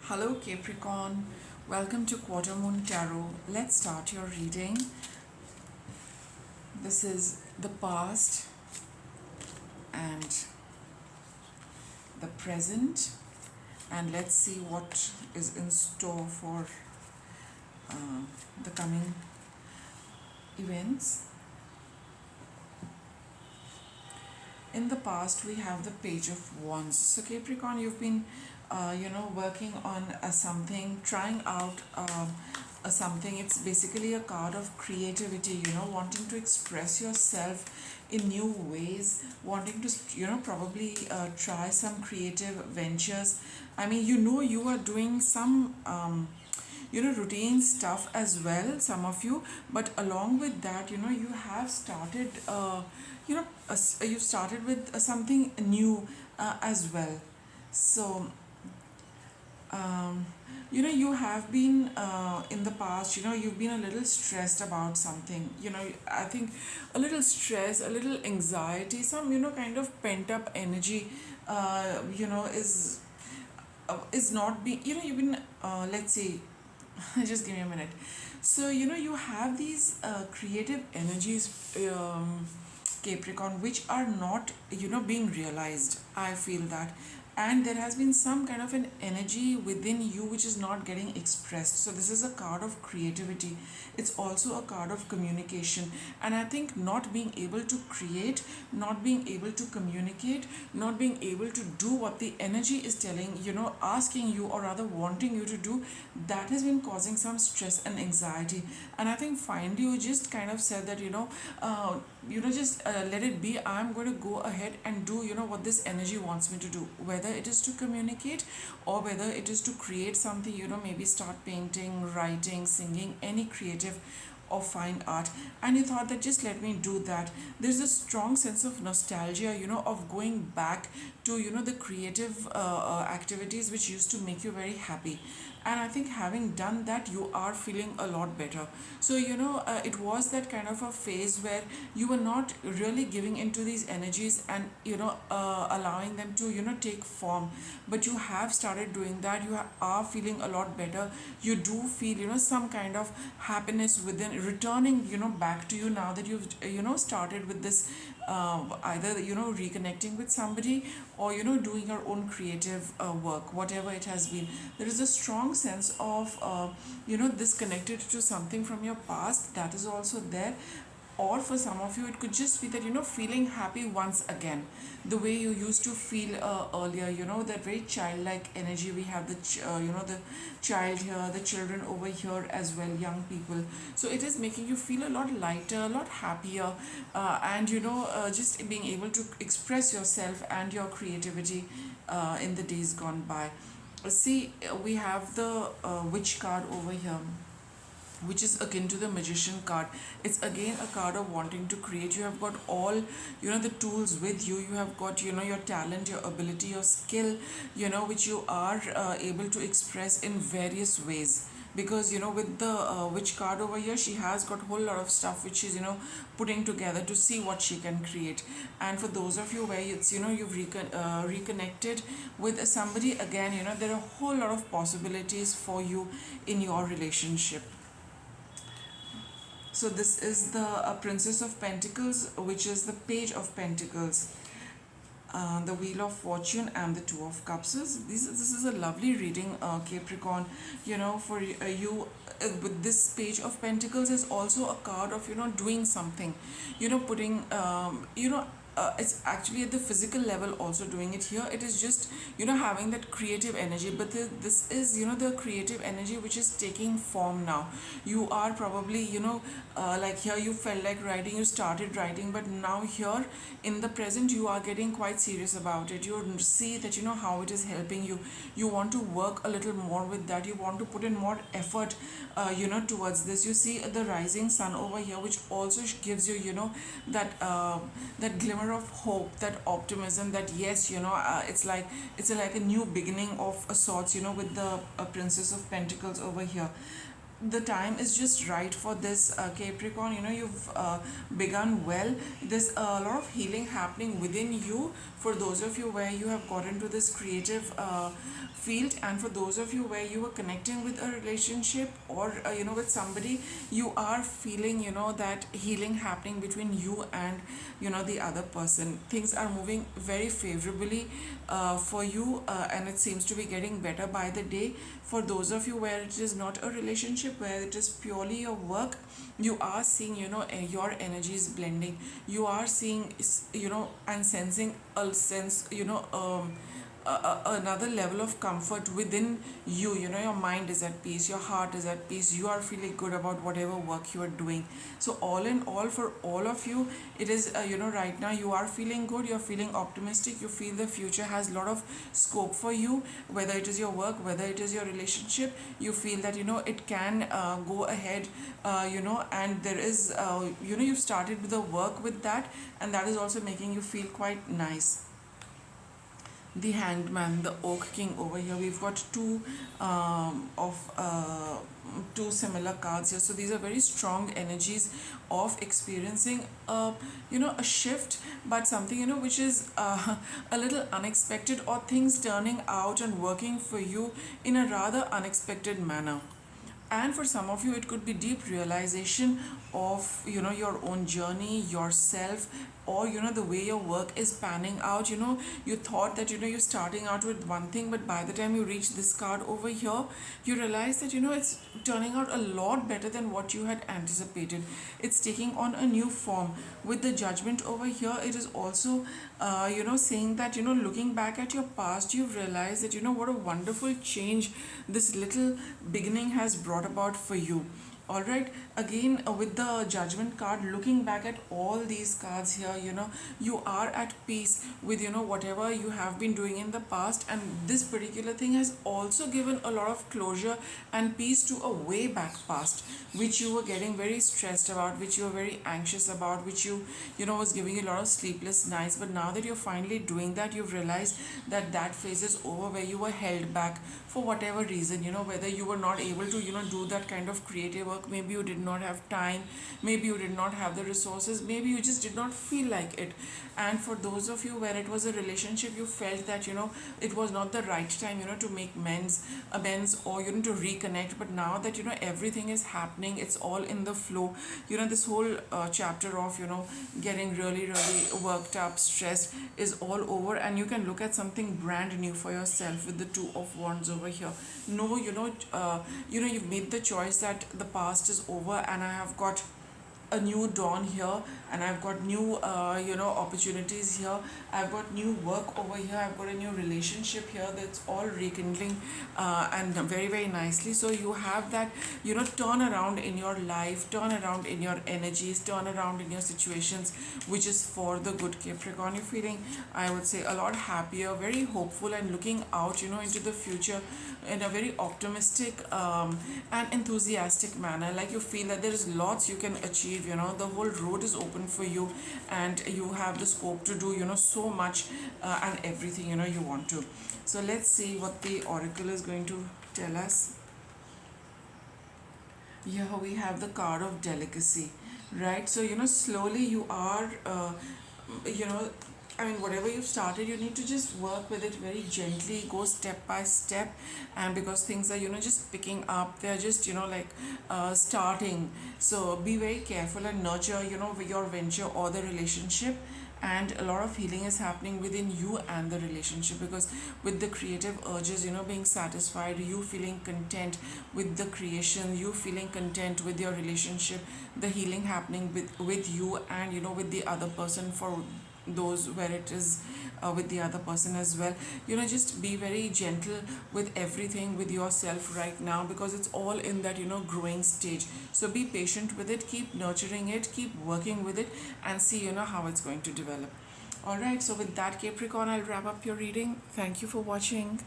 Hello Capricorn, welcome to Quarter Moon Tarot. Let's start your reading. This is the past and the present, and let's see what is in store for the coming events. In the past, we have the Page of Wands. So Capricorn, you've been working on something, trying out something. It's basically a card of creativity, wanting to express yourself in new ways, wanting to probably try some creative ventures. I mean, you are doing some routine stuff as well, some of you, but along with that, you have started you've started with something new as well. So you have been in the past, you've been a little stressed about something, I think a little stress, a little anxiety, some kind of pent up energy is not being, you've been let's see. Just give me a minute. So you have these creative energies, Capricorn, which are not being realized, I feel that. And there has been some kind of an energy within you which is not getting expressed. So this is a card of creativity. It's also a card of communication, and I think not being able to create, not being able to communicate, not being able to do what the energy is telling, asking you, or rather wanting you to do, that has been causing some stress and anxiety. And I think finally you just kind of said that just let it be. I'm going to go ahead and do what this energy wants me to do, whether it is to communicate or whether it is to create something, maybe start painting, writing, singing, any creative or fine art. And you thought that just let me do that. There's a strong sense of nostalgia, of going back to the creative activities which used to make you very happy. And I think having done that, you are feeling a lot better. So it was that kind of a phase where you were not really giving into these energies and allowing them to take form, but you have started doing that. You are feeling a lot better. You do feel some kind of happiness within, returning back to you, now that you've started with this either reconnecting with somebody, or doing your own creative work, whatever it has been. There is a strong sense of disconnected to something from your past, that is also there. Or for some of you, it could just be that feeling happy once again, the way you used to feel earlier, that very childlike energy. We have the child here, the children over here as well, young people. So it is making you feel a lot lighter, a lot happier, and just being able to express yourself and your creativity in the days gone by. See, we have the witch card over here, which is akin to the magician card. It's again a card of wanting to create. You have got all the tools with you. You have got your talent, your ability, your skill, which you are able to express in various ways. Because with the witch card over here, she has got a whole lot of stuff which she's putting together to see what she can create. And for those of you where it's you've reconnected with somebody again, there are a whole lot of possibilities for you in your relationship. So this is the Princess of Pentacles, which is the Page of Pentacles, the Wheel of Fortune, and the Two of Cups. So this is a lovely reading, Capricorn. For you, with this Page of Pentacles is also a card of doing something, putting it's actually at the physical level also doing it. Here it is just having that creative energy, but this is the creative energy which is taking form now. You are probably like here you felt like writing, you started writing, but now here in the present you are getting quite serious about it. You see that how it is helping you. You want to work a little more with that. You want to put in more effort towards this. You see the rising sun over here, which also gives you that glimmer of hope, that optimism, that yes, it's like a new beginning of a sorts, with the Princess of Pentacles over here. the time is just right for this, Capricorn. You've begun well. There's a lot of healing happening within you for those of you where you have got into this creative field, and for those of you where you are connecting with a relationship, or with somebody, you are feeling that healing happening between you and the other person. Things are moving very favorably for you, and it seems to be getting better by the day. For those of you where it is not a relationship, where it is purely your work, you are seeing your energies blending. You are seeing and sensing a sense, another level of comfort within you. Your mind is at peace, your heart is at peace, you are feeling good about whatever work you are doing. So all in all, for all of you, it is right now you are feeling good, you're feeling optimistic, you feel the future has a lot of scope for you, whether it is your work, whether it is your relationship. You feel that it can go ahead, and there is you've started with the work with that, and that is also making you feel quite nice. The Hanged Man, the Oak King over here. We've got of two similar cards here. So these are very strong energies of experiencing a shift, but something which is a little unexpected, or things turning out and working for you in a rather unexpected manner. And for some of you, it could be deep realization of your own journey, yourself, or the way your work is panning out. You thought that you're starting out with one thing, but by the time you reach this card over here, you realize that it's turning out a lot better than what you had anticipated. It's taking on a new form. With the Judgment over here, it is also saying that looking back at your past, you've realized that what a wonderful change this little beginning has brought about for you. All right, again, with the Judgment card, looking back at all these cards here, you are at peace with whatever you have been doing in the past, and this particular thing has also given a lot of closure and peace to a way back past, which you were getting very stressed about, which you were very anxious about, which was giving you a lot of sleepless nights. But now that you're finally doing that, you've realized that that phase is over, where you were held back for whatever reason, whether you were not able to do that kind of creative work. Maybe you did not have time, maybe you did not have the resources, maybe you just did not feel like it. And for those of you where it was a relationship, you felt that it was not the right time to make amends, or to reconnect. But now that everything is happening, it's all in the flow. This whole chapter of getting really really worked up, stressed, is all over, and you can look at something brand new for yourself with the Two of Wands over here. No, you've made the choice that the past is over, and I have got a new dawn here, and I've got new opportunities here, I've got new work over here, I've got a new relationship here, that's all rekindling, and very very nicely. So you have that turn around in your life, turn around in your energies, turn around in your situations, which is for the good, Capricorn. You're feeling, I would say, a lot happier, very hopeful, and looking out into the future in a very optimistic and enthusiastic manner. Like you feel that there is lots you can achieve. The whole road is open for you, and you have the scope to do so much, and everything you want to. So let's see what the oracle is going to tell us. Here we have the card of delicacy, right? So slowly you are you know I mean, whatever you've started, you need to just work with it very gently, go step by step. And because things are just picking up, they're just starting. So be very careful and nurture your venture or the relationship. And a lot of healing is happening within you and the relationship, because with the creative urges being satisfied, you feeling content with the creation, you feeling content with your relationship, the healing happening with you and with the other person, for those where it is with the other person as well. Just be very gentle with everything, with yourself right now, because it's all in that growing stage. So be patient with it, keep nurturing it, keep working with it, and see how it's going to develop. All right, so with that, Capricorn, I'll wrap up your reading. Thank you for watching.